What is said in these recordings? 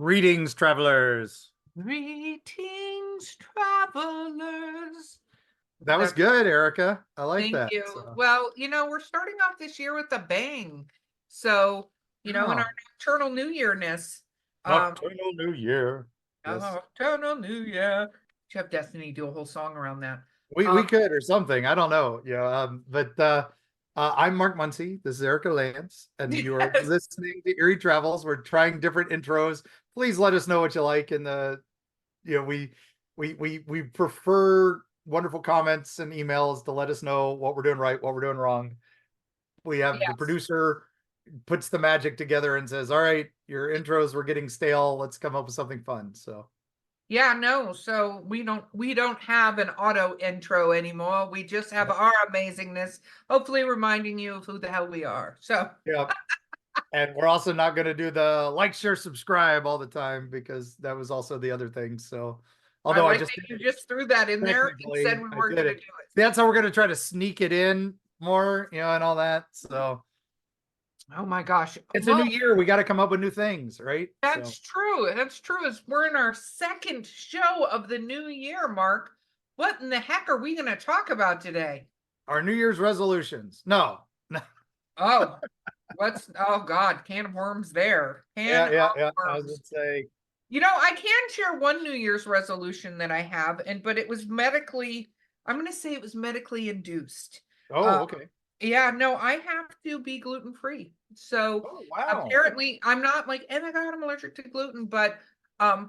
Greetings, travelers. Greetings, travelers. That was good, Erica. I like Thank that. you. So, Well, we're starting off this year with a bang. So, in oh, our nocturnal New Yearness, um, nocturnal New Year. Yes, nocturnal New Year. Should have Destiny do a whole song around that. we Um, could or something. I don't know. I'm Mark Muncy. This is Erica Lance, and you are yes. listening to Eerie Travels. We're trying different intros. Please let us know what you like in the. We prefer wonderful comments and emails to let us know what we're doing right, what we're doing wrong. We have the Yes. producer puts the magic together and says, all right, your intros were getting stale, let's come up with something fun. So Yeah, no. So we don't have an auto intro anymore. We just have our amazingness, hopefully reminding you of who the hell we are. So yeah, and we're also not going to do the like, share, subscribe all the time because that was also the other thing. So I although I like just that did you it just threw that in there and said technically, we I weren't did going to it. do it. That's how we're going to try to sneak it in more, and all that. So Oh my gosh. it's a new Well, year, we got to come up with new things, right? So that's true. That's true. As we're in our second show of the new year, Mark. What in the heck are we going to talk about today? our New Year's resolutions. No. Oh, oh God, can of worms there. Can of Yeah. I was worms. gonna say, I can share one New Year's resolution that I have, but it was I'm going to say it was medically induced. oh, Um, okay. yeah, no, I have to be gluten free. So Oh, wow. apparently, I'm not like, oh my God, I'm allergic to gluten, but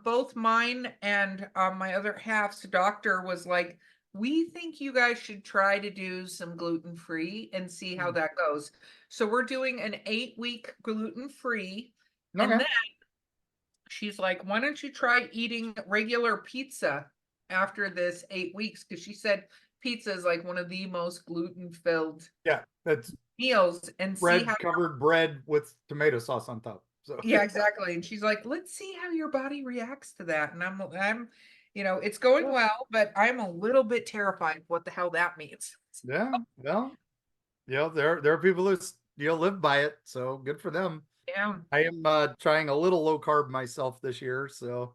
both mine and my other half's doctor was like, we think you guys should try to do some gluten free and see how Hmm. that goes. So we're doing an 8-week gluten free. And Okay. then she's like, why don't you try eating regular pizza after this 8 weeks? Because she said pizza is like one of the most gluten filled Yeah, that's meals and see how, bread covered bread with tomato sauce on top. So yeah, exactly. And she's like, let's see how your body reacts to that. And it's going yeah, well, but I'm a little bit terrified of what the hell that means. yeah. Well, there are people who live by it, so good for them. Yeah, I am trying a little low carb myself this year, so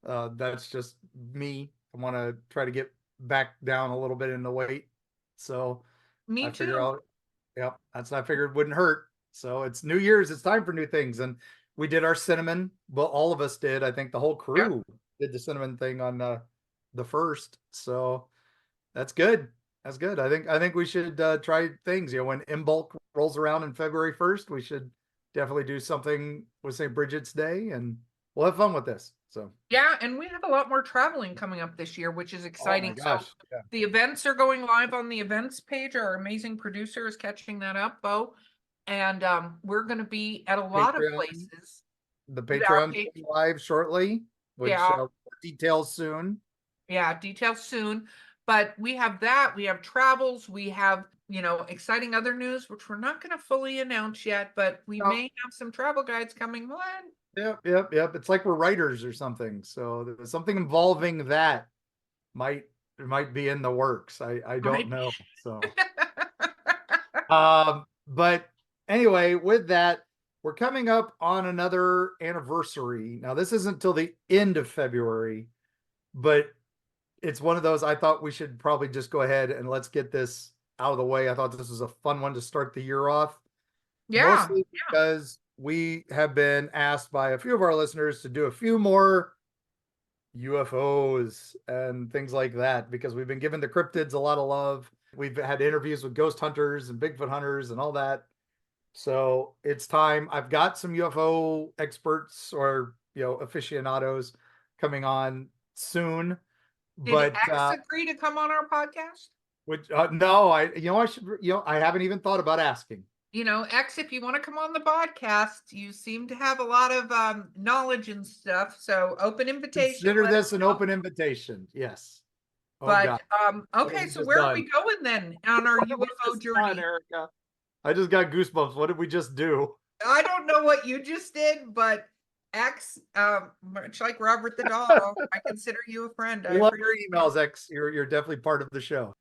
that's just me. I want to try to get back down a little bit in the weight. So me I figure too. out, yep, I figured wouldn't hurt. So it's New Year's, it's time for new things. And we did our cinnamon. Well, all of us did. I think the whole Yep. crew did the cinnamon thing on the first. So that's good. That's good. I think we should try things. When In Bulk rolls around in February 1st, we should definitely do something with St. Bridget's Day, and we'll have fun with this. So, Yeah, and we have a lot more traveling coming up this year, which is oh my exciting. So gosh, yeah. the events are going live on the events page. Our amazing producer is catching that up, Beau. And we're going to be at a lot of Patreon, places. the Our Patreon page, live shortly, which yeah, details soon. yeah, details soon. But we have that. We have travels. We have, exciting other news, which we're not going to fully announce yet, but we Oh, may have some travel guides coming on. yep. It's like we're writers or something. So there's something involving that might might be in the works. I don't Might know. So be. but anyway, with that, we're coming up on another anniversary. Now, this isn't till the end of February, but it's one of those I thought we should probably just go ahead and let's get this out of the way. I thought this was a fun one to start the year off, Yeah, mostly because we have been asked by a few of our listeners to do a few more UFOs and things like that because we've been giving the cryptids a lot of love. We've had interviews with ghost hunters and Bigfoot hunters and all that. So it's time. I've got some UFO experts or aficionados coming on soon, did but X agree to come on our podcast? which no, I should I haven't even thought about asking. X, if you want to come on the podcast, you seem to have a lot of knowledge and stuff. So open invitation, Consider let us this an know. open invitation. Yes. Oh But God, what have okay, we so just where are done? we going then on our What have we UFO just done, journey? Erica? I just got goosebumps. What did we just do? I don't know what you just did, but X, much like Robert the Doll, I consider you a friend. I We love your appreciate you. emails, X. You're definitely part of the show.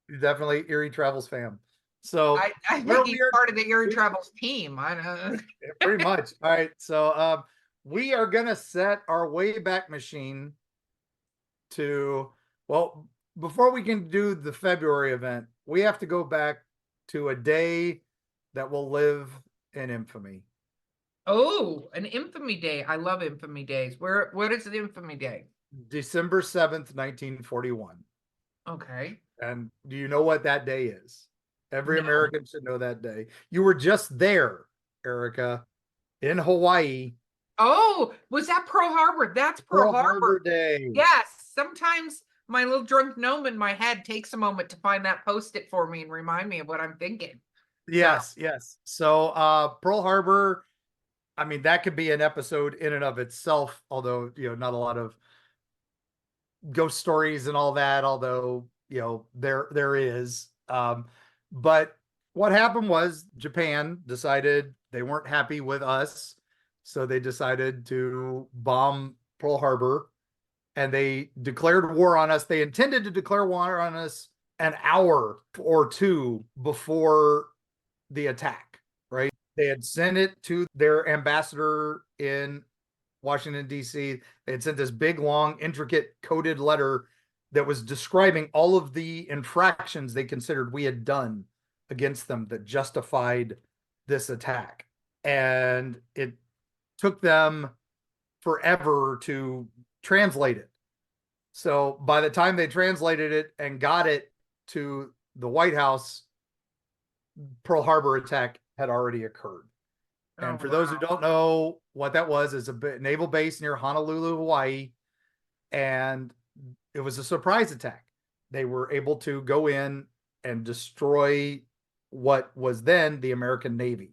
You're definitely Eerie Travels fam. So I where think we he's are part of the Eerie Travels team. I know. pretty much. All right. So we are going to set our wayback machine to, well, before we can do the February event, we have to go back to a day that will live in infamy. Oh, an infamy day. I love infamy days. What is an infamy day? December 7th, 1941. Okay. And do you know what that day is? Every No. American should know that day. You were just there, Erika, in Hawaii. Oh, was that Pearl Harbor? That's Pearl Pearl Harbor Harbor. Day. Yes. Sometimes my little drunk gnome in my head takes a moment to find that post-it for me and remind me of what I'm thinking. So, Yes, yes. So Pearl Harbor, I mean, that could be an episode in and of itself, although, not a lot of ghost stories and all that, although, there is. But what happened was Japan decided they weren't happy with us, so they decided to bomb Pearl Harbor, and they declared war on us. They intended to declare war on us an hour or two before the attack, right? They had sent it to their ambassador in Washington, D.C. They had sent this big, long, intricate coded letter that was describing all of the infractions they considered we had done against them that justified this attack. And it took them forever to translate it. So by the time they translated it and got it to the White House, Pearl Harbor attack had already occurred. oh And for those who wow. don't know what that was, it's a naval base near Honolulu, Hawaii, and it was a surprise attack. They were able to go in and destroy what was then the American Navy.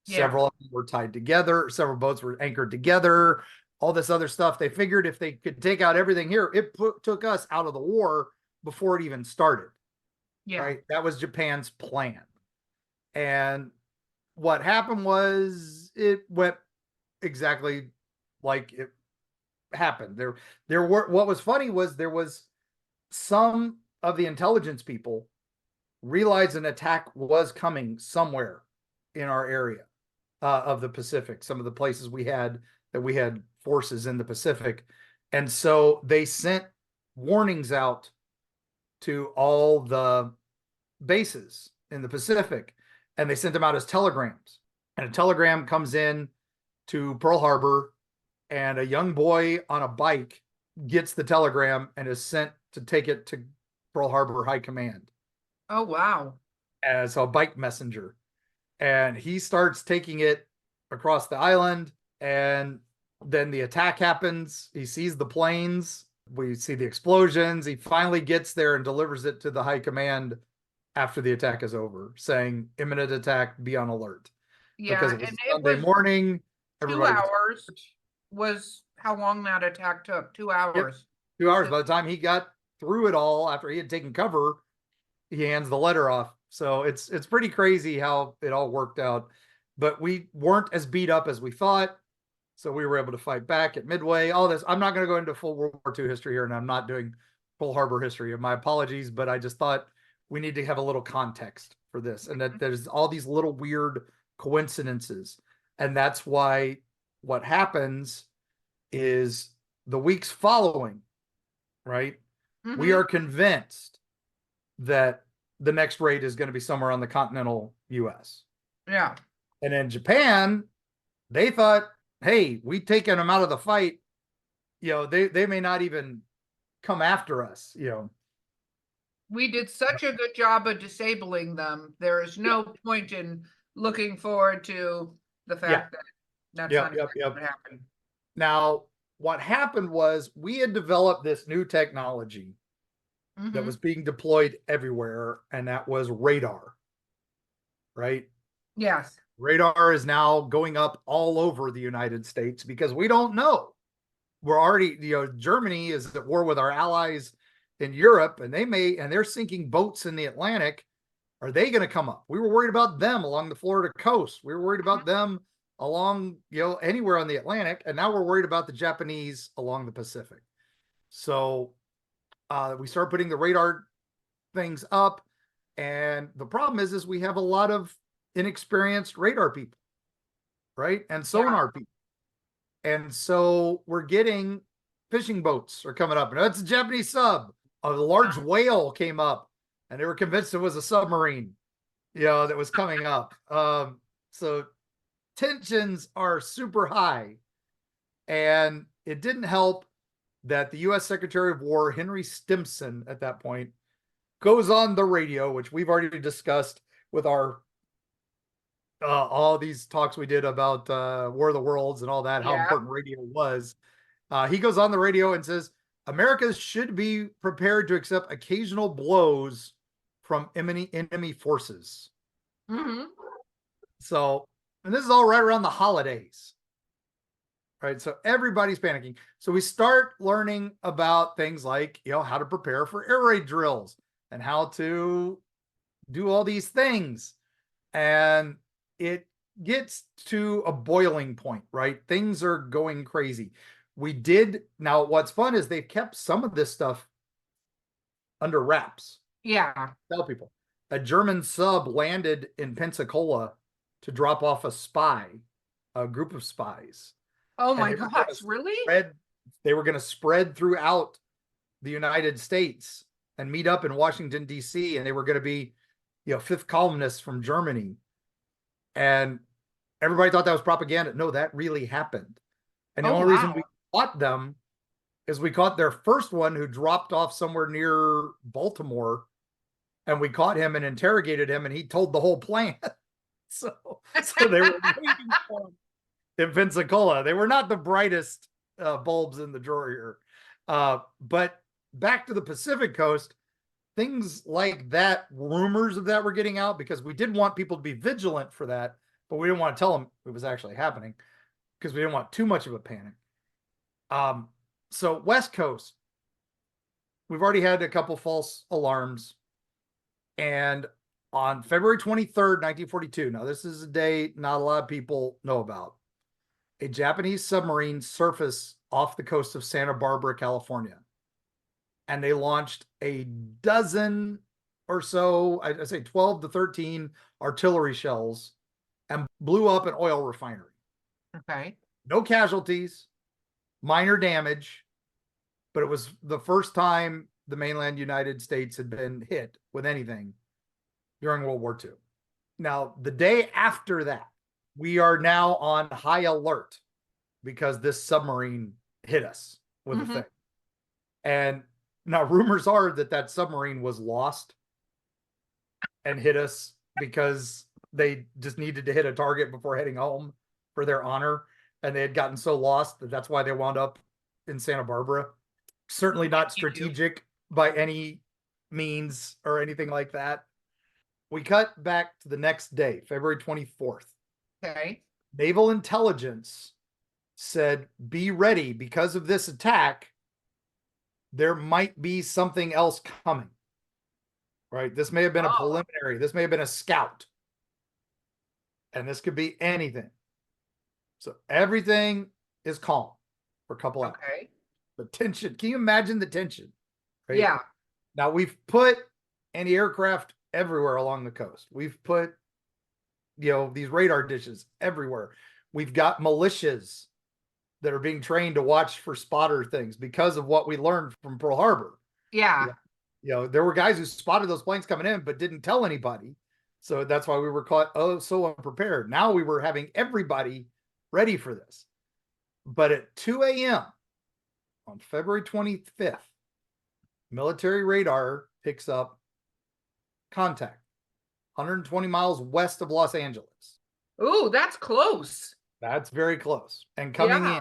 Yeah. Several of them were tied together, several boats were anchored together, all this other stuff. They figured if they could take out everything here, it took us out of the war before it even started, Yeah. right? That was Japan's plan. And what happened was it went exactly like it happened. There were, what was funny was there was some of the intelligence people realized an attack was coming somewhere in our area of the Pacific, some of the places we had forces in the Pacific. And so they sent warnings out to all the bases in the Pacific, and they sent them out as telegrams. And a telegram comes in to Pearl Harbor, and a young boy on a bike gets the telegram and is sent to take it to Pearl Harbor High Command Oh wow. as a bike messenger. And he starts taking it across the island, and then the attack happens. He sees the planes. We see the explosions. He finally gets there and delivers it to the high command after the attack is over, saying imminent attack, be on alert. Because Yeah, it was and it Sunday was morning, two everybody was, hours was how long that attack took. Two yep, hours. 2 hours. So, By the time he got through it all, after he had taken cover, he hands the letter off. So it's pretty crazy how it all worked out. But we weren't as beat up as we thought. So we were able to fight back at Midway. All this. I'm not going to go into full World War II history here, and I'm not doing full Harbor history. My apologies, but I just thought we need to have a little context for this, and that there's all these little weird coincidences. And that's why what happens is the weeks following, right? We mhm. are convinced that the next raid is going to be somewhere on the continental US. Yeah. And in Japan, they thought, hey, we've taken them out of the fight. They may not even come after us, We did such a good job of disabling them. There is Yeah. no point in looking forward to the Yeah. fact that that's Yep. not Yep. exactly Yep. what happened. Now, what happened was we had developed this new technology that was Hmm. being deployed everywhere, and that was radar, right? Yes. Radar is now going up all over the United States because we don't know. We're already, Germany is at war with our allies in Europe, and they're sinking boats in the Atlantic. Are they going to come up? We were worried about them along the Florida coast. We were worried Mhm. about them along, anywhere on the Atlantic. And now we're worried about the Japanese along the Pacific. So we start putting the radar things up. And the problem is we have a lot of inexperienced radar people, right? And Yeah. sonar people. And so we're getting fishing boats are coming up. And that's a Japanese sub. A large whale came up and they were convinced it was a submarine, that was coming up. So tensions are super high. And it didn't help that the US Secretary of War, Henry Stimson, at that point, goes on the radio, which we've already discussed with our all these talks we did about War of the Worlds and all that, how Yeah. important radio was. He goes on the radio and says, America should be prepared to accept occasional blows from enemy forces. Mm-hmm. So, and this is all right around the holidays. Right. So everybody's panicking. So we start learning about things like, how to prepare for air raid drills and how to do all these things. And it gets to a boiling point, right? Things are going crazy. Now what's fun is they've kept some of this stuff under wraps. Yeah. Tell people. A German sub landed in Pensacola to drop off a group of spies. Oh And my gosh, really? They were going to spread throughout the United States and meet up in Washington, D.C., and they were going to be, fifth columnists from Germany. And everybody thought that was propaganda. No, that really happened. And the only reason we caught them is we caught their first one who dropped off somewhere near Baltimore, and we caught him and interrogated him, and he told the whole plan. so they were waiting for him in Pensacola. They were not the brightest bulbs in the drawer here. But back to the Pacific coast, things like that, rumors of that were getting out because we did want people to be vigilant for that, but we didn't want to tell them it was actually happening because we didn't want too much of a panic. So West Coast, we've already had a couple false alarms. And on February 23rd, 1942, now this is a day not a lot of people know about, a Japanese submarine surfaced off the coast of Santa Barbara, California. And they launched a dozen or so, I say 12 to 13 artillery shells and blew up an oil refinery. Okay. No casualties, minor damage, but it was the first time the mainland United States had been hit with anything during World War II. Now, the day after that, we are now on high alert because this submarine hit us with a thing. And now rumors are that submarine was lost and hit us because they just needed to hit a target before heading home for their honor. And they had gotten so lost that's why they wound up in Santa Barbara. Certainly not strategic by any means or anything like that. We cut back to the next day, February 24th. Okay. Naval intelligence said, be ready because of this attack. There might be something else coming. Right? This may have been a preliminary. This may have been a scout. And this could be anything. So everything is calm for a couple hours. Okay. The tension. Can you imagine the tension? Right? Yeah. Now we've put anti-aircraft everywhere along the coast. We've put, these radar dishes everywhere. We've got militias that are being trained to watch for spotter things because of what we learned from Pearl Harbor. Yeah. There were guys who spotted those planes coming in, but didn't tell anybody. So that's why we were caught so unprepared. Now we were having everybody ready for this. But at 2 a.m. on February 25th, military radar picks up contact 120 miles west of Los Angeles. Ooh, that's close. That's very close. And coming in.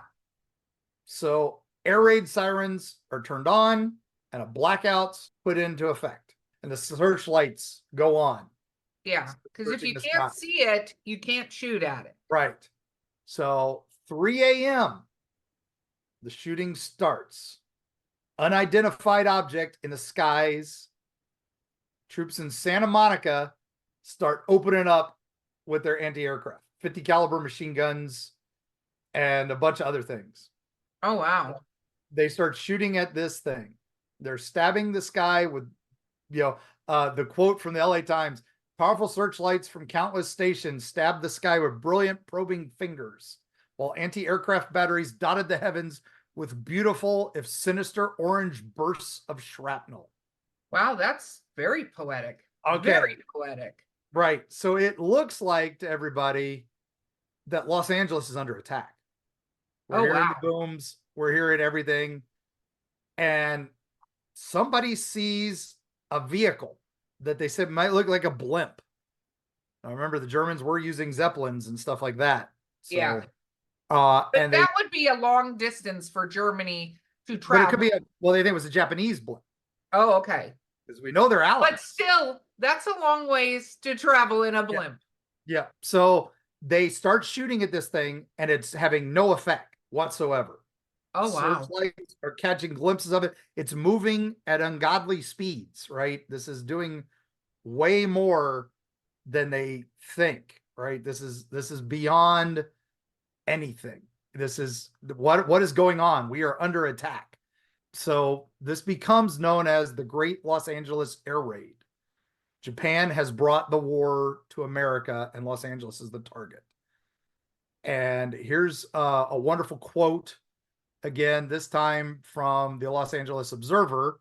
So air raid sirens are turned on and a blackout's put into effect. And the searchlights go on. Yeah, because if you can't see it, you can't shoot at it. Right. So 3 a.m., the shooting starts. Unidentified object in the skies. Troops in Santa Monica start opening up with their anti-aircraft, 50 caliber machine guns, and a bunch of other things. Oh, wow. They start shooting at this thing. They're stabbing the sky with, the quote from the LA Times, powerful searchlights from countless stations stab the sky with brilliant probing fingers. while anti-aircraft batteries dotted the heavens with beautiful, if sinister, orange bursts of shrapnel. Wow, that's very poetic. Okay, Very poetic. right. So it looks like to everybody that Los Angeles is under attack. We're Oh, hearing wow. the booms, we're hearing everything, and somebody sees a vehicle that they said might look like a blimp. I remember the Germans were using Zeppelins and stuff like that. Yeah. So, But and they, that would be a long distance for Germany to but it could travel. be well, they think it was a Japanese blimp Oh, okay. because we know they're But allies. still, that's a long ways to travel in a Yeah. blimp. Yeah. So they start shooting at this thing and it's having no effect whatsoever. Oh, wow. Searchlights are catching glimpses of it. It's moving at ungodly speeds, right? This is doing way more than they think, right? This is beyond anything. This is what is going on. We are under attack. So this becomes known as the Great Los Angeles Air Raid. Japan has brought the war to America, and Los Angeles is the target. And here's a wonderful quote, again, this time from the Los Angeles Observer.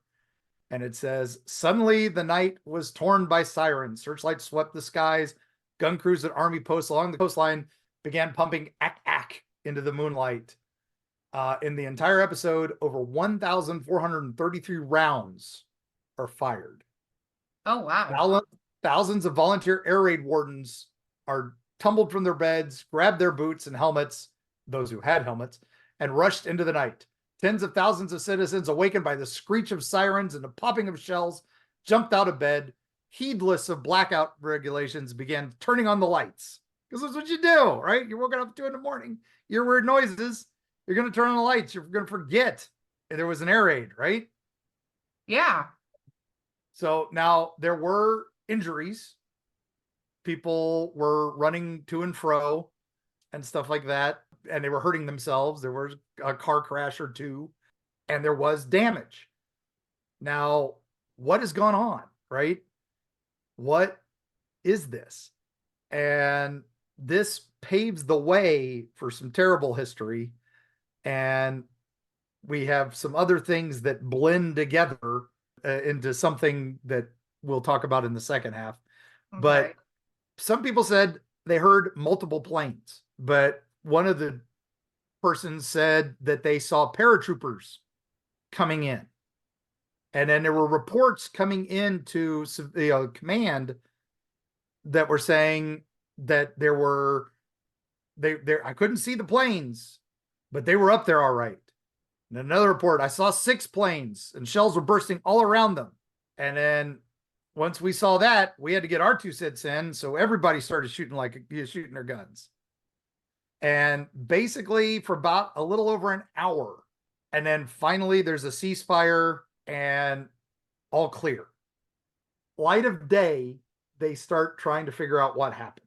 And it says, suddenly the night was torn by sirens. Searchlights swept the skies. Gun crews and army posts along the coastline began pumping ack into the moonlight. In the entire episode, over 1,433 rounds are fired. Oh, wow. Thousands of volunteer air raid wardens are tumbled from their beds, grabbed their boots and helmets, those who had helmets, and rushed into the night. Tens of thousands of citizens, awakened by the screech of sirens and the popping of shells, jumped out of bed, heedless of blackout regulations, began turning on the lights. Because that's what you do, right? You're woken up at 2 a.m. You hear weird noises. You're going to turn on the lights. You're going to forget there was an air raid, right? Yeah. So now there were injuries. People were running to and fro and stuff like that, and they were hurting themselves. There was a car crash or two, and there was damage. Now, what has gone on, right? What is this? And this paves the way for some terrible history. And we have some other things that blend together into something that we'll talk about in the second half. Okay. But some people said they heard multiple planes, but one of the persons said that they saw paratroopers coming in. And then there were reports coming into command that were saying that there were I couldn't see the planes, but they were up there all right. And another report, I saw 6 planes and shells were bursting all around them. And then once we saw that, we had to get our 2 cents in. So everybody started shooting their guns. And basically for about a little over an hour. And then finally there's a ceasefire and all clear. Light of day, they start trying to figure out what happened.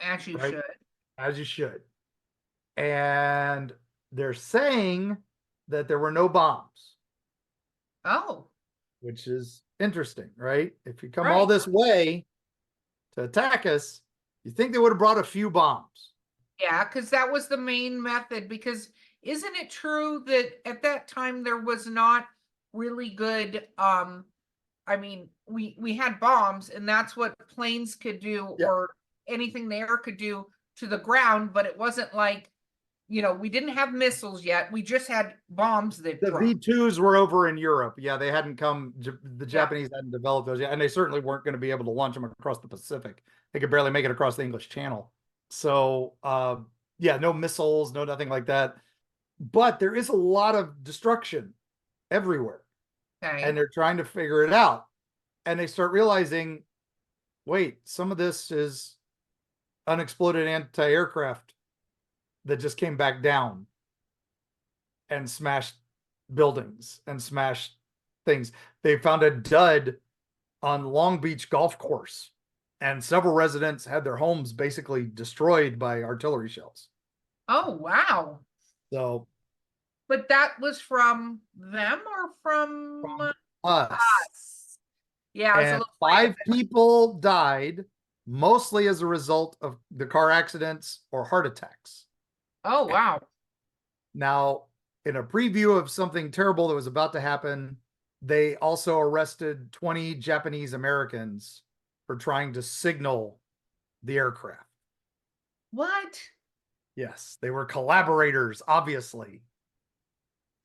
As you right? should. As you should. And they're saying that there were no bombs. Oh. Which is interesting, right? If you come Right. all this way to attack us, you think they would have brought a few bombs. Yeah, because that was the main method. Because isn't it true that at that time there was not really good I mean, we had bombs and that's what planes could do Yeah. or anything the air could do to the ground, but it wasn't like, we didn't have missiles yet. We just had bombs that The dropped. V2s were over in Europe. Yeah, they hadn't come, the Yeah. Japanese hadn't developed those yet, and they certainly weren't going to be able to launch them across the Pacific. They could barely make it across the English Channel. So, yeah, no missiles, no nothing like that. But there is a lot of destruction everywhere. Okay. And they're trying to figure it out. And they start realizing, wait, some of this is unexploded anti-aircraft that just came back down and smashed buildings and smashed things. They found a dud on Long Beach golf course, and several residents had their homes basically destroyed by artillery shells. Oh, wow. So, but that was from them or from us. us? Yeah, and 5 people died, mostly as a result of the car accidents or heart attacks. Oh, wow. Now, in a preview of something terrible that was about to happen, they also arrested 20 Japanese Americans for trying to signal the aircraft. What? Yes, they were collaborators, obviously.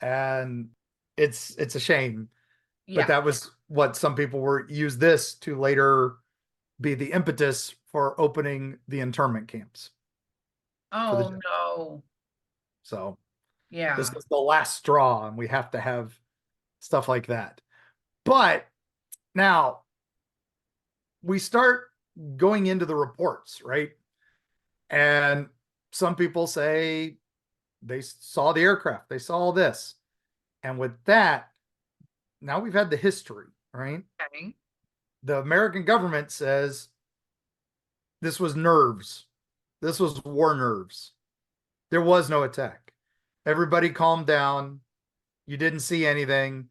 And it's a shame, but Yeah. that was what some people were use this to later be the impetus for opening the internment camps for the Oh, no. so this Yeah. was the last straw, and we have to have stuff like that. But now we start going into the reports, right? And some people say they saw the aircraft, they saw this. And with that, now we've had the history, right? Okay. The American government says this was nerves. This was war nerves. There was no attack. Everybody calmed down. You didn't see anything.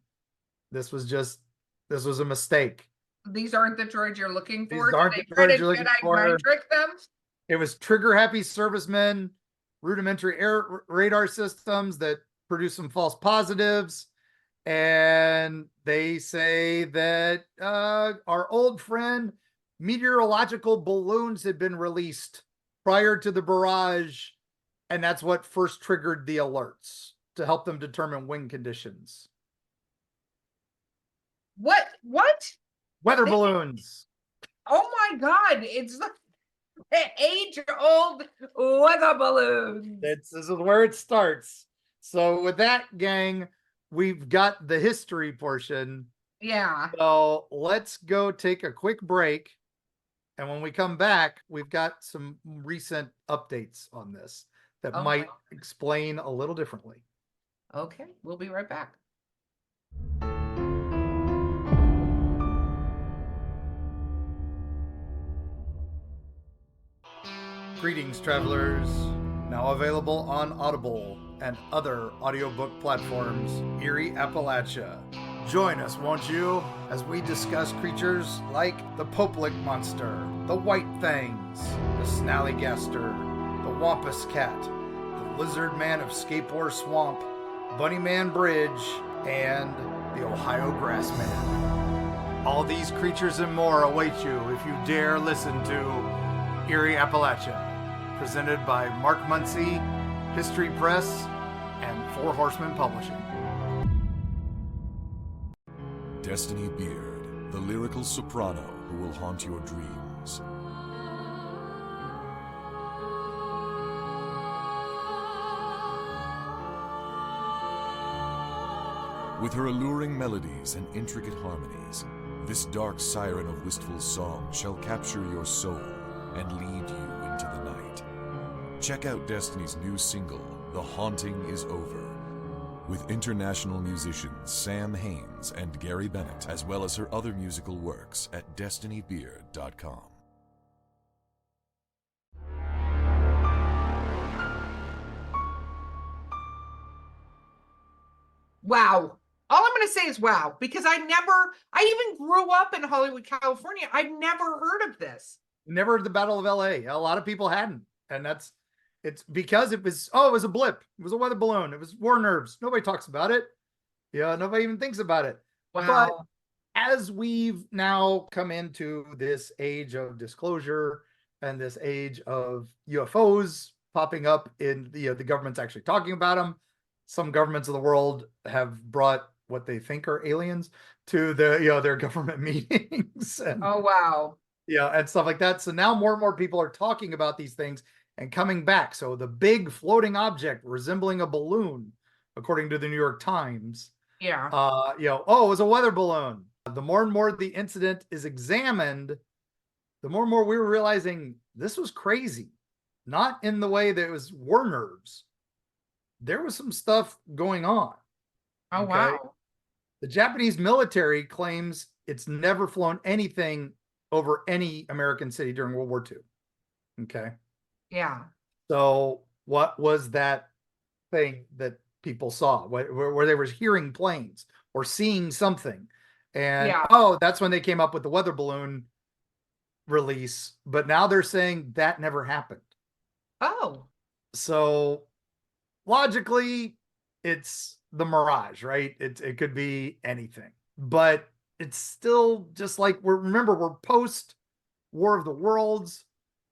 This was just, this was a mistake. These aren't the droids you're looking These for. Did aren't they the try to words you're looking Jedi mind for. trick them? It was trigger happy servicemen, rudimentary air radar systems that produce some false positives. And they say that our old friend meteorological balloons had been released prior to the barrage, and that's what first triggered the alerts to help them determine wind conditions. What? What? Weather They, balloons. oh my God. It's the age-old weather balloon. This is where it starts. So with that, gang, we've got the history portion. Yeah. So let's go take a quick break. And when we come back, we've got some recent updates on this that Oh might my. explain a little differently. Okay. We'll be right back. Greetings, travelers. Now available on Audible and other audiobook platforms, Eerie, Appalachia. Join us, won't you, as we discuss creatures like the Popelick Monster, the White Things, the Snallygaster, the Wampus Cat, the Lizard Man of Skateboard Swamp, Bunny Man Bridge, and the Ohio Grassman. All these creatures and more await you if you dare listen to Eerie, Appalachia, presented by Mark Muncy, History Press, and Four Horsemen Publishing. Destiny Beard, the lyrical soprano who will haunt your dreams. With her alluring melodies and intricate harmonies, this dark siren of wistful song shall capture your soul and lead you into the night. Check out Destiny's new single, The Haunting Is Over, with international musicians Sam Haines and Gary Bennett, as well as her other musical works at destinybeard.com. Wow. All I'm going to say is wow, because I even grew up in Hollywood, California. I've never heard of this. Never heard the Battle of LA. A lot of people hadn't. And it's because it was a blip. It was a weather balloon. It was war nerves. Nobody talks about it. Yeah, nobody even thinks about it. Wow. But as we've now come into this age of disclosure and this age of UFOs popping up in the government's actually talking about them. Some governments of the world have brought what they think are aliens to their government meetings and Oh, wow. and stuff like that. So now more and more people are talking about these things and coming back. So the big floating object resembling a balloon, according to the New York Times, Yeah. it was a weather balloon. The more and more the incident is examined, the more and more we were realizing this was crazy. Not in the way that it was war nerves. There was some stuff going on. Oh, okay. Wow. The Japanese military claims it's never flown anything over any American city during World War II. Okay. Yeah. So what was that thing that people saw where they were hearing planes or seeing something? And that's when they came up with the weather balloon release. But now they're saying that never happened. Oh. So logically, it's the Mirage, right? It could be anything, but it's still just like we're post War of the Worlds,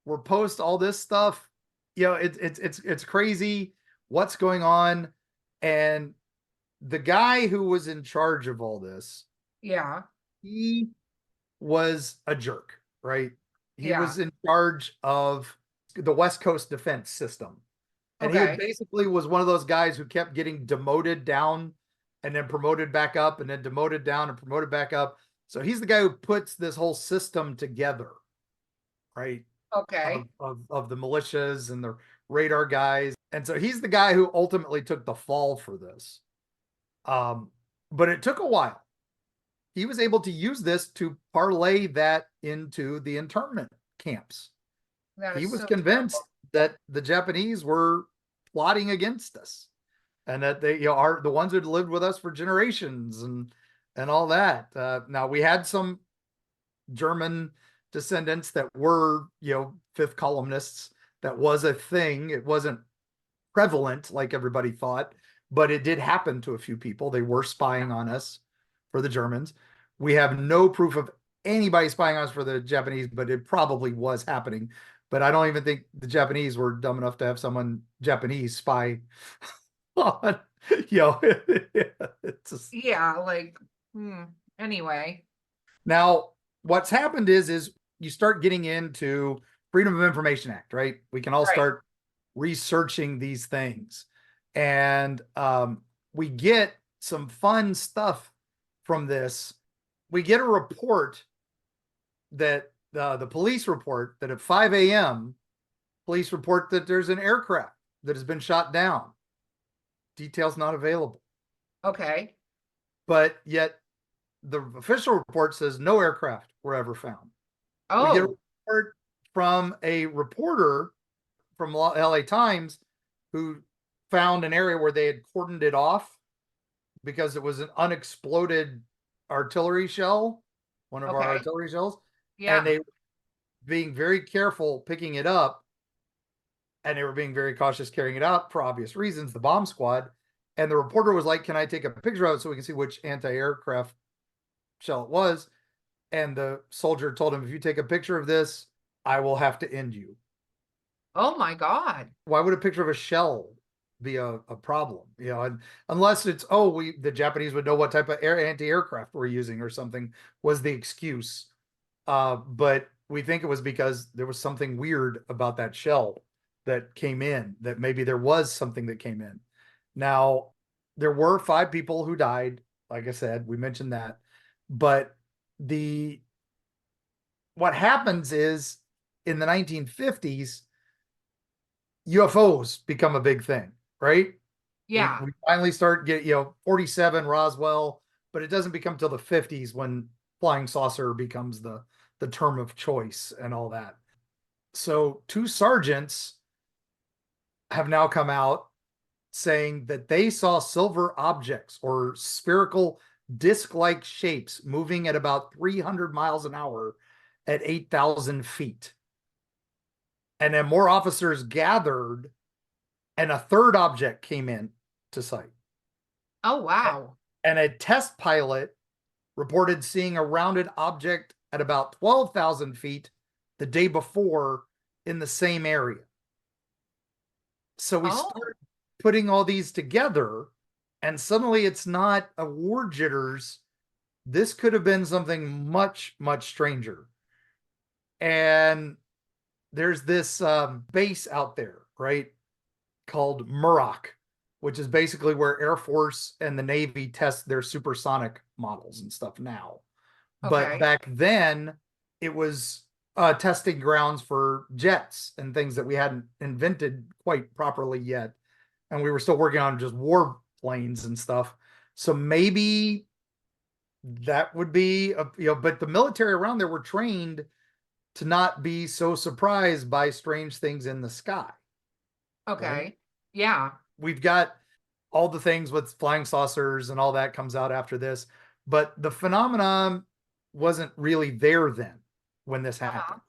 we're post all this stuff. It's crazy what's going on, and the guy who was in charge of all this, Yeah. he was a jerk, right? He Yeah. was in charge of the West Coast defense system. And he Okay. basically was one of those guys who kept getting demoted down and then promoted back up and then demoted down and promoted back up. So he's the guy who puts this whole system together, right? Okay. Of the militias and the radar guys. And so he's the guy who ultimately took the fall for this. But it took a while. He was able to use this to parlay that into the internment camps. That He is was so convinced terrible. that the Japanese were plotting against us and that they are the ones who had lived with us for generations and all that. Now we had some German descendants that were, fifth columnists. That was a thing. It wasn't prevalent like everybody thought, but it did happen to a few people. They were spying on us for the Germans. We have no proof of anybody spying on us for the Japanese, but it probably was happening. But I don't even think the Japanese were dumb enough to have someone Japanese spy on, it's just... Yeah, like, anyway. Now, what's happened is you start getting into Freedom of Information Act, right? We can all Right. start researching these things. And we get some fun stuff from this. We get a report that the police report that at 5 a.m., police report that there's an aircraft that has been shot down. Details not available. Okay. But yet the official report says no aircraft were ever found. We get a Oh, report from a reporter from LA Times who found an area where they had cordoned it off because it was an unexploded artillery shell, one of our okay. artillery shells, and Yeah. they being very careful picking it up, and they were being very cautious carrying it out for obvious reasons, the bomb squad. And the reporter was like, can I take a picture of it so we can see which anti-aircraft shell it was? And the soldier told him, if you take a picture of this, I will have to end you. Oh my God. Why would a picture of a shell be a problem? And unless it's, the Japanese would know what type of anti-aircraft we're using or something was the excuse. But we think it was because there was something weird about that shell that came in, that maybe there was something that came in. Now, there were 5 people who died. Like I said, we mentioned that. But what happens is in the 1950s, UFOs become a big thing, right? Yeah. We finally start getting, 47 Roswell, but it doesn't become till the 50s when flying saucer becomes the term of choice and all that. So 2 sergeants have now come out saying that they saw silver objects or spherical disc-like shapes moving at about 300 miles an hour at 8,000 feet. And then more officers gathered, and a third object came in to sight. Oh, wow. And a test pilot reported seeing a rounded object at about 12,000 feet the day before in the same area. So we start putting all these together, and suddenly it's not a war jitters. This could have been something much, much stranger. And there's this base out there, right, called Muroc, which is basically where Air Force and the Navy test their supersonic models and stuff now. But Okay. back then, it was testing grounds for jets and things that we hadn't invented quite properly yet. And we were still working on just war planes and stuff. So maybe that would be, but the military around there were trained to not be so surprised by strange things in the sky. Okay. Right? Yeah. We've got all the things with flying saucers and all that comes out after this, but the phenomenon wasn't really there then when this happened.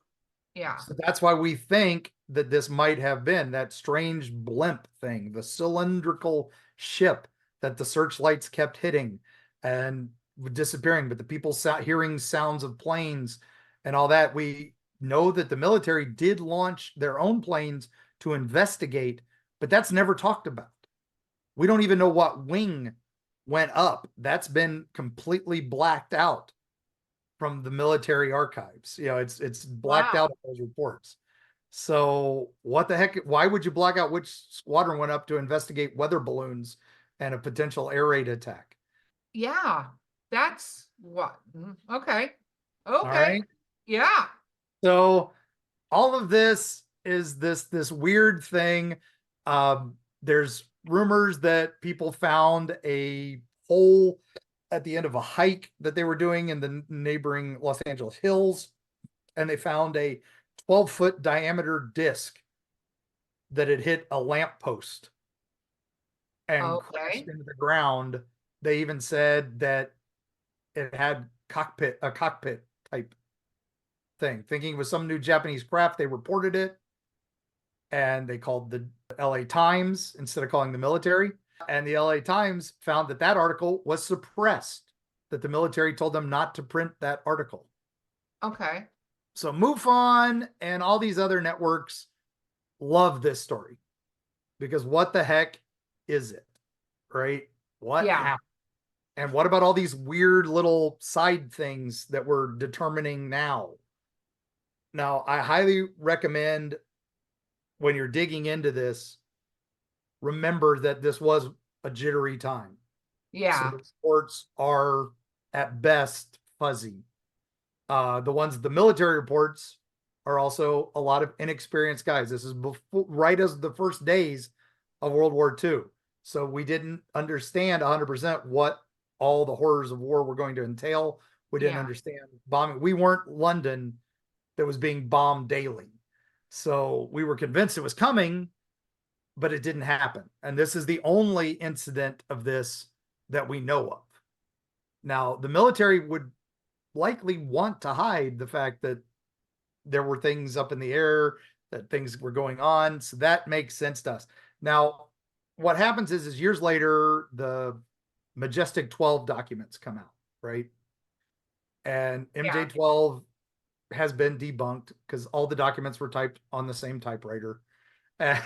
Yeah. So that's why we think that this might have been that strange blimp thing, the cylindrical ship that the searchlights kept hitting and disappearing, but the people hearing sounds of planes and all that. We know that the military did launch their own planes to investigate, but that's never talked about. We don't even know what wing went up. That's been completely blacked out from the military archives. It's blacked out of those reports. So what the heck? Why would you black out which squadron went up to investigate weather balloons and a potential air raid attack? Yeah, that's what. Okay. All right. Yeah. So all of this is this weird thing. There's rumors that people found a hole at the end of a hike that they were doing in the neighboring Los Angeles hills, and they found a 12-foot diameter disc that had hit a lamppost and crashed into the ground. They even said that it had a cockpit type thing, thinking it was some new Japanese craft. They reported it, and they called the LA Times instead of calling the military. And the LA Times found that that article was suppressed, that the military told them not to print that article. Okay. So MUFON and all these other networks love this story, because what the heck is it, right? What happened? And what about all these weird little side things that we're determining now? Now, I highly recommend, when you're digging into this, remember that this was a jittery time. Yeah. So the reports are at best fuzzy. The ones, the military reports, are also a lot of inexperienced guys. This is before, right as the first days of World War II. So we didn't understand 100% what all the horrors of war were going to entail. We didn't understand bombing. We weren't London that was being bombed daily. So we were convinced it was coming, but it didn't happen. And this is the only incident of this that we know of. Now, the military would likely want to hide the fact that there were things up in the air, that things were going on. So that makes sense to us. Now, what happens is years later, the Majestic 12 documents come out, right? And MJ12 has been debunked because all the documents were typed on the same typewriter. And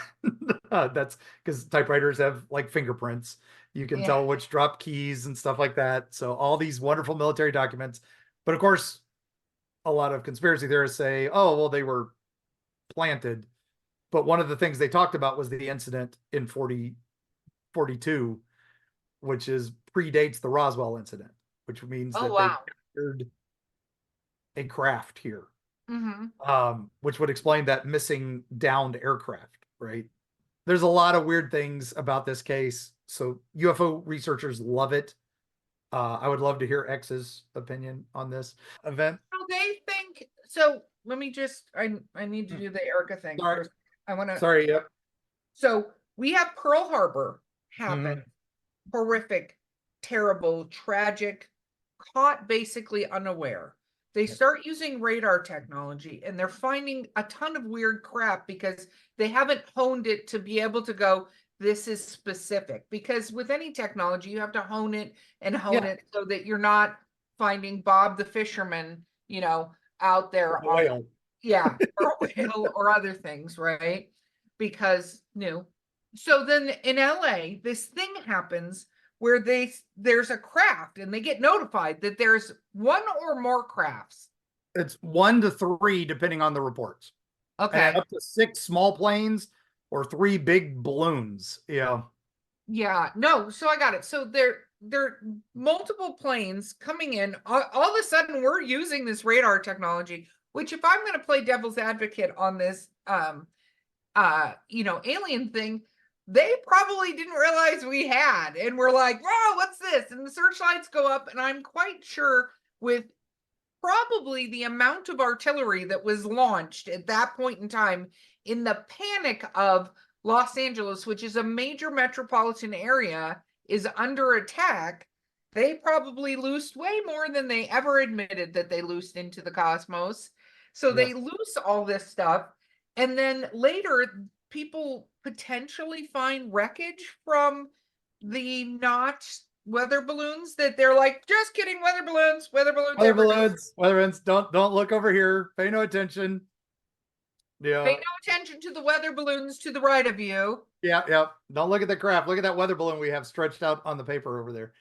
that's because typewriters have like fingerprints. You can tell which drop keys and stuff like that. So all these wonderful military documents. But of course, a lot of conspiracy theorists say, oh, well, they were planted. But one of the things they talked about was the incident in 42, which is predates the Roswell incident, which means that they captured a craft here, which would explain that missing downed aircraft, right? There's a lot of weird things about this case. So UFO researchers love it. I would love to hear X's opinion on this event. So they think, so let me just, I need to do the Erika thing first. I want to. Sorry, yep. So we have Pearl Harbor happen. Horrific, terrible, tragic, caught basically unaware. They start using radar technology, and they're finding a ton of weird crap because they haven't honed it to be able to go, this is specific. Because with any technology, you have to hone it and hone it so that you're not finding Bob the fisherman, out there on whale. or whale or other things, right? Because so then in LA, this thing happens where there's a craft, and they get notified that there's one or more crafts. It's 1 to 3, depending on the reports. Okay. And up to 6 small planes or 3 big balloons. Yeah. No. So I got it. So there are multiple planes coming in. All of a sudden, we're using this radar technology, which, if I'm going to play devil's advocate on this, alien thing, they probably didn't realize we had, and we're like, whoa, what's this? And the searchlights go up, and I'm quite sure with probably the amount of artillery that was launched at that point in time, in the panic of Los Angeles, which is a major metropolitan area, is under attack, they probably loosed way more than they ever admitted that they loosed into the cosmos. So they loose all this stuff. And then later, people potentially find wreckage from the not weather balloons that they're like, just kidding, weather balloons Weather everywhere. balloons, weather balloons. Don't look over here. Pay no attention. Yeah. Pay no attention to the weather balloons to the right of you. Yeah, yeah. Don't look at the craft. Look at that weather balloon we have stretched out on the paper over there.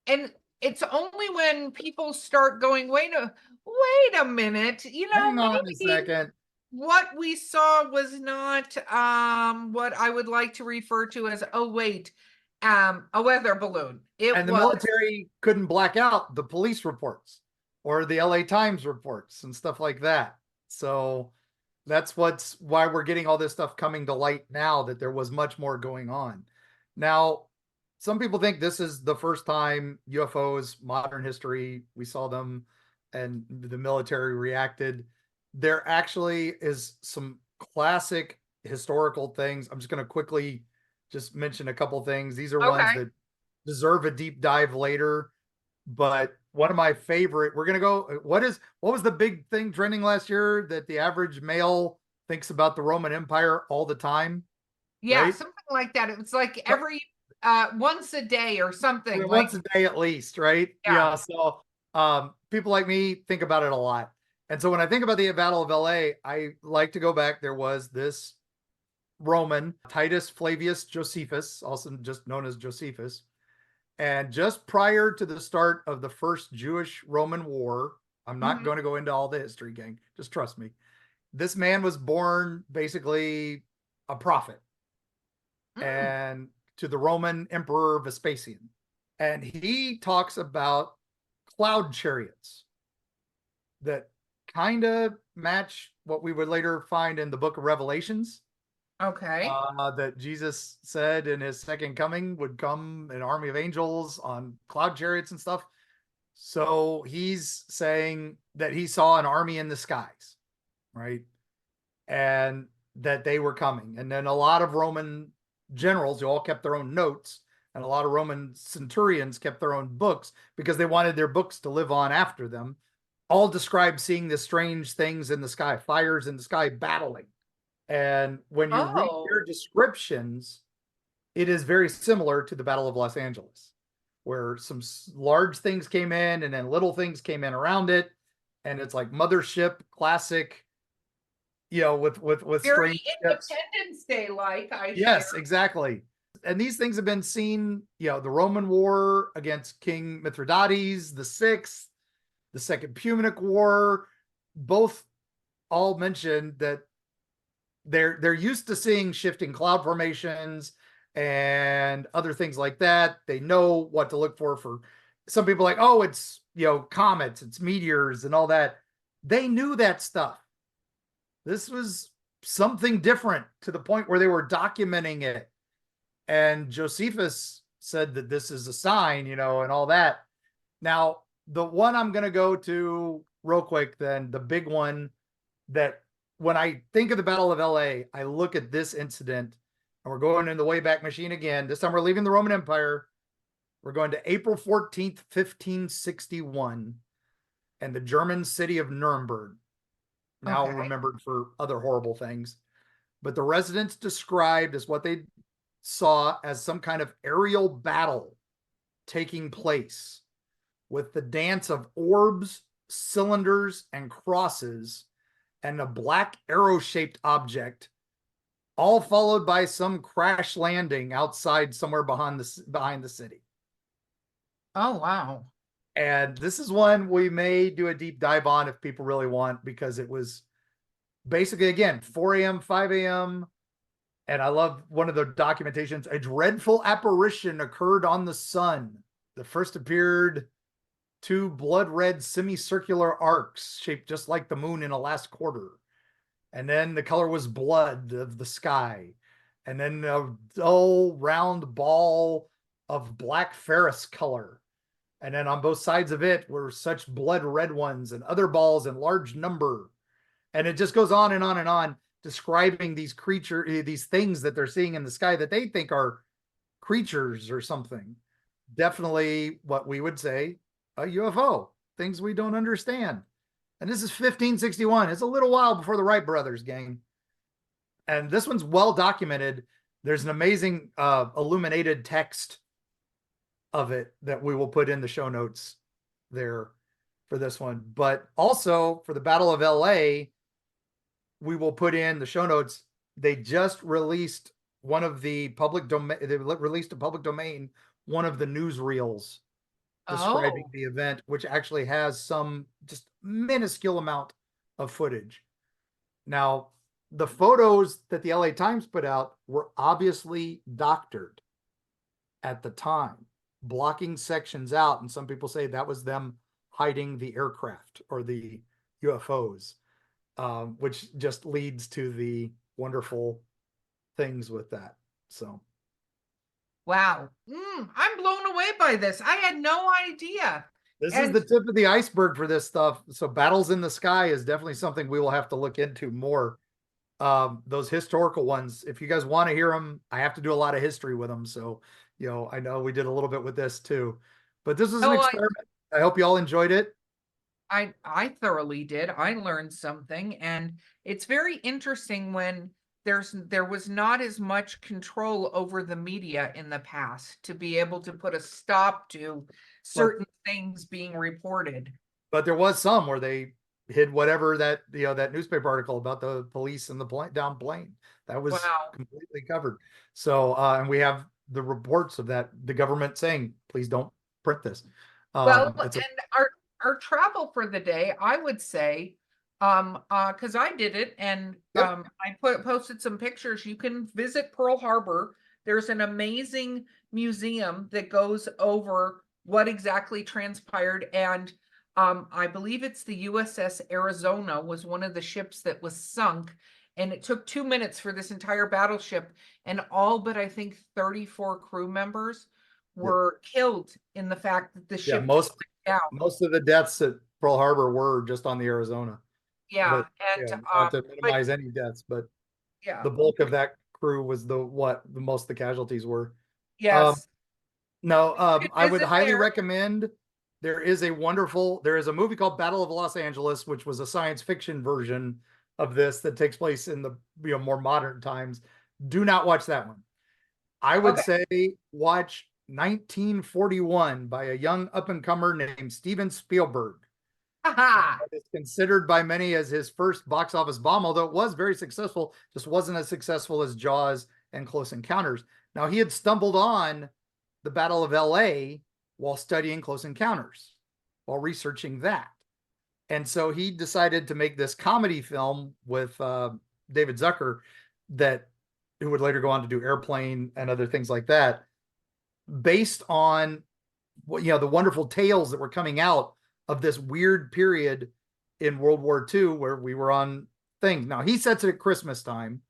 And it's only when people start going, wait a minute, Hang on a maybe second. what we saw was not what I would like to refer to as, oh wait, a weather balloon. And the military couldn't black out the police reports or the LA Times reports and stuff like that. So that's why we're getting all this stuff coming to light now, that there was much more going on. Now, some people think this is the first time UFOs, modern history, we saw them and the military reacted. There actually is some classic historical things. I'm just going to quickly just mention a couple things. These are ones that deserve a deep dive later. But one of my favorite, we're going to go, what was the big thing trending last year that the average male thinks about the Roman Empire all the time? Yeah, right? something like that. It's like every once a day or something. Once a day at least, right? Yeah. So people like me think about it a lot. And so when I think about the Battle of LA, I like to go back. There was this Roman, Titus Flavius Josephus, also just known as Josephus. And just prior to the start of the first Jewish-Roman war, I'm not going to go into all the history, gang. Just trust me. This man was born basically a prophet and to the Roman Emperor Vespasian. And he talks about cloud chariots that kind of match what we would later find in the book of Revelations. Okay. That Jesus said in his second coming would come an army of angels on cloud chariots and stuff. So he's saying that he saw an army in the skies, right? And that they were coming. And then a lot of Roman generals who all kept their own notes, and a lot of Roman centurions kept their own books because they wanted their books to live on after them, all described seeing the strange things in the sky, fires in the sky, battling. And when you read their descriptions, it is very similar to the Battle of Los Angeles, where some large things came in and then little things came in around it. And it's like mothership, classic, with very strange Independence Day like. Yes, exactly. And these things have been seen, the Roman War against King Mithridates, the Sixth, the Second Punic War, both all mentioned that they're used to seeing shifting cloud formations and other things like that. They know what to look for some people like, oh, it's, comets, it's meteors and all that. They knew that stuff. This was something different to the point where they were documenting it. And Josephus said that this is a sign, and all that. Now, the one I'm going to go to real quick, then the big one that when I think of the Battle of LA, I look at this incident, and we're going in the Wayback Machine again. This time we're leaving the Roman Empire. We're going to April 14th, 1561, and the German city of Nuremberg, now remembered for other horrible things. But the residents described as what they saw as some kind of aerial battle taking place with the dance of orbs, cylinders, and crosses, and a black arrow-shaped object, all followed by some crash landing outside somewhere behind the city. Oh, wow. And this is one we may do a deep dive on if people really want, because it was basically, again, 4 a.m., 5 a.m. And I love one of the documentations. A dreadful apparition occurred on the sun. The first appeared two blood red semicircular arcs shaped just like the moon in a last quarter. And then the color was blood of the sky. And then a dull round ball of black ferrous color. And then on both sides of it were such blood red ones and other balls in large number. And it just goes on and on and on, describing these things that they're seeing in the sky that they think are creatures or something. Definitely what we would say a UFO, things we don't understand. And this is 1561. It's a little while before the Wright brothers, gang. and this one's well documented. There's an amazing illuminated text of it that we will put in the show notes there for this one. But also for the Battle of LA, we will put in the show notes. They just released one of the public domain, they released a public domain, one of the newsreels describing Oh, the event, which actually has some just minuscule amount of footage. Now, the photos that the LA Times put out were obviously doctored at the time, blocking sections out. And some people say that was them hiding the aircraft or the UFOs, which just leads to the wonderful things with that. So, wow. I'm blown away by this. I had no idea. this is And the tip of the iceberg for this stuff. So, battles in the sky is definitely something we will have to look into more. Those historical ones, if you guys want to hear them, I have to do a lot of history with them. So, I know we did a little bit with this too, but this is an oh, experiment. I hope you all enjoyed it. I thoroughly did. I learned something, and it's very interesting when there was not as much control over the media in the past to be able to put a stop to certain things being reported. But there was some where they hid whatever that that newspaper article about the police and the down plane that was Wow. completely covered. So and we have the reports of that, the government saying, please don't print this. Well, It's a, and our travel for the day, I would say, because I did it, and yep. I posted some pictures. You can visit Pearl Harbor. There's an amazing museum that goes over what exactly transpired, and I believe it's the USS Arizona was one of the ships that was sunk, and it took 2 minutes for this entire battleship, and all but I think 34 crew members were killed in the fact that the Yeah, ship just went down. most of the deaths at Pearl Harbor were just on the Arizona. Yeah, But and not to but minimize any deaths, but yeah, the bulk of that crew was the most of the casualties were. Um, yes, no, you I could would visit highly there. recommend. There is a movie called Battle of Los Angeles, which was a science fiction version of this that takes place in the more modern times. Do not watch that one. I would Okay. say watch 1941 by a young up and comer named Steven Spielberg. Haha. It's considered by many as his first box office bomb, although it was very successful, just wasn't as successful as Jaws and Close Encounters. Now, he had stumbled on the Battle of LA while studying Close Encounters, while researching that. And so he decided to make this comedy film with David Zucker, who would later go on to do Airplane and other things like that, based on the wonderful tales that were coming out of this weird period in World War II where we were on things. Now he sets it at Christmas time,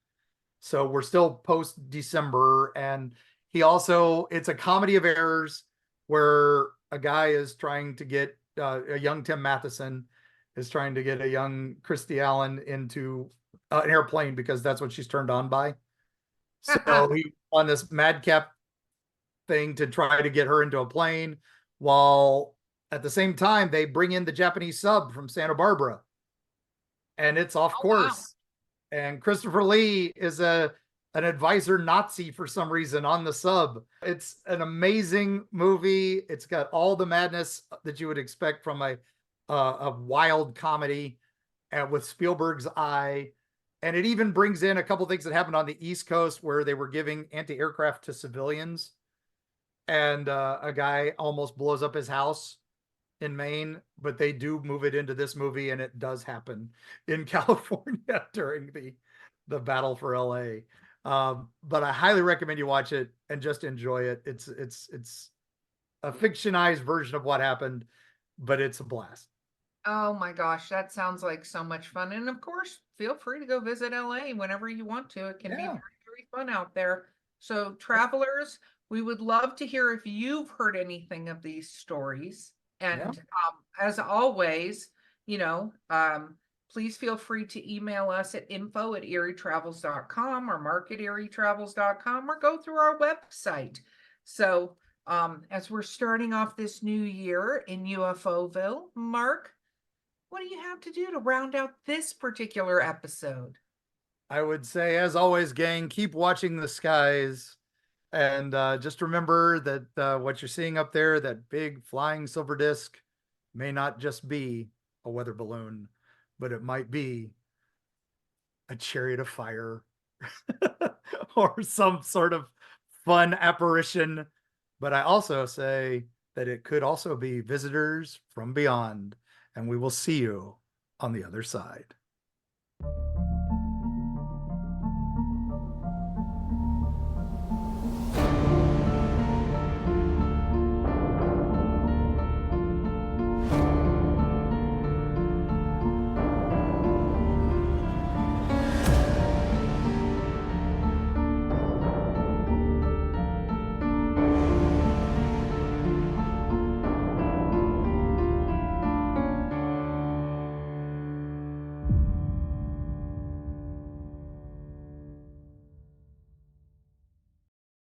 so we're still post December, and it's a comedy of errors where a guy is trying to get a young Tim Matheson is trying to get a young Christy Allen into an airplane because that's what she's turned on by. So he on this madcap thing to try to get her into a plane, while at the same time they bring in the Japanese sub from Santa Barbara, and it's off Oh wow. course. And Christopher Lee is an advisor Nazi for some reason on the sub. It's an amazing movie. It's got all the madness that you would expect from a wild comedy, and with Spielberg's eye. And it even brings in a couple things that happened on the East Coast where they were giving anti-aircraft to civilians, and a guy almost blows up his house in Maine, but they do move it into this movie, and it does happen in California during the battle for LA. But I highly recommend you watch it and just enjoy it. It's a fictionized version of what happened, but it's a blast. Oh my gosh, that sounds like so much fun. And of course, feel free to go visit LA whenever you want to. It can be Yeah. very, very fun out there. So, travelers, we would love to hear if you've heard anything of these stories. And as always, please feel free to email us at info@eerietravels.com or mark@eerietravels.com or go through our website. So, as we're starting off this new year in UFOville, Mark, what do you have to do to round out this particular episode? I would say, as always, gang, keep watching the skies. And just remember that what you're seeing up there, that big flying silver disc, may not just be a weather balloon, but it might be a chariot of fire or some sort of fun apparition. But I also say that it could also be visitors from beyond, and we will see you on the other side.